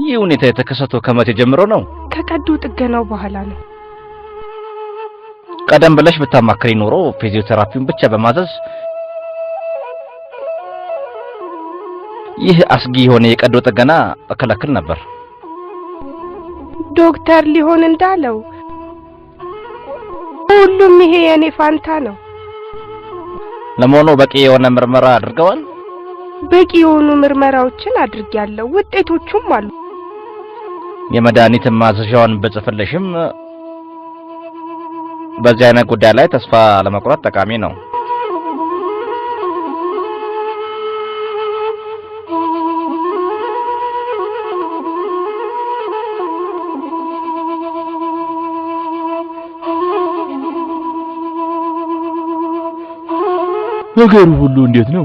ይህ ሁኔታ የተከሰተው ከመቼ ጀምሮ ነው? ከቀዶ ጥገናው በኋላ ነው። ቀደም ብለሽ ብታማክሪ ኖሮ ፊዚዮቴራፒውን ብቻ በማዘዝ ይህ አስጊ የሆነ የቀዶ ጥገና እከለክል ነበር። ዶክተር ሊሆን እንዳለው ሁሉም ይሄ የኔ ፋንታ ነው። ለመሆኑ በቂ የሆነ ምርመራ አድርገዋል? በቂ የሆኑ ምርመራዎችን አድርጌያለሁ። ውጤቶቹም አሉ። የመድኃኒት ማዘዣውን በጽፍልሽም በዚህ አይነት ጉዳይ ላይ ተስፋ ለመቁረጥ ጠቃሚ ነው። ነገሩ ሁሉ እንዴት ነው?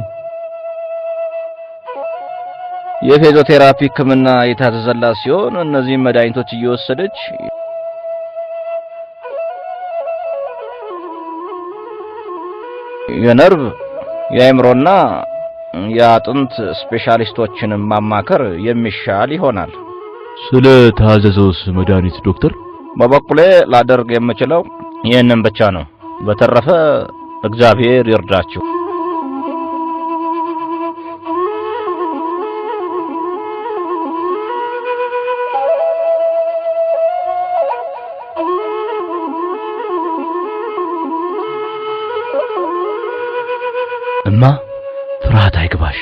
የፊዚዮቴራፒ ሕክምና የታዘዘላት ሲሆን እነዚህ መድኃኒቶች እየወሰደች የነርቭ የአእምሮና የአጥንት ስፔሻሊስቶችን ማማከር የሚሻል ይሆናል። ስለ ታዘዘውስ መድኃኒት ዶክተር? በበኩሌ ላደርግ የምችለው ይህንን ብቻ ነው። በተረፈ እግዚአብሔር ይርዳችሁ። እማ ፍርሃት አይግባሽ።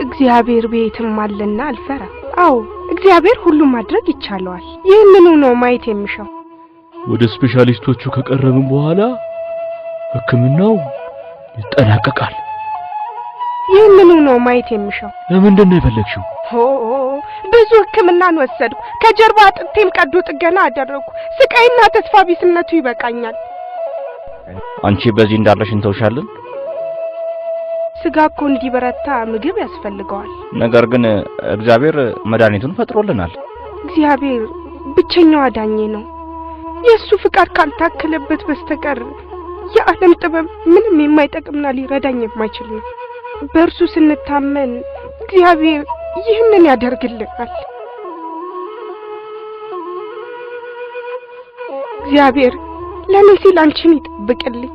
እግዚአብሔር ቤትም አለና አልፈራ። አዎ እግዚአብሔር ሁሉ ማድረግ ይቻላል። ይህንኑ ነው ማየት የሚሻው። ወደ ስፔሻሊስቶቹ ከቀረብን በኋላ ሕክምናው ይጠናቀቃል። ይህንኑ ነው ማየት የሚሻው። ለምንድን ነው የፈለግሽው? ብዙ ሕክምናን ወሰድኩ። ከጀርባ አጥንቴም ቀዶ ጥገና አደረኩ። ስቃይና ተስፋ ቢስነቱ ይበቃኛል። አንቺ በዚህ እንዳለሽ እንተውሻለን። ስጋ እኮ እንዲበረታ ምግብ ያስፈልገዋል። ነገር ግን እግዚአብሔር መድኃኒቱን ፈጥሮልናል። እግዚአብሔር ብቸኛው አዳኜ ነው። የሱ ፍቃድ ካልታከለበት በስተቀር የዓለም ጥበብ ምንም የማይጠቅምና ሊረዳኝ የማይችል ነው። በእርሱ ስንታመን እግዚአብሔር ይህንን ያደርግልናል። እግዚአብሔር ለኔ ሲል አንቺን ይጠብቅልኝ።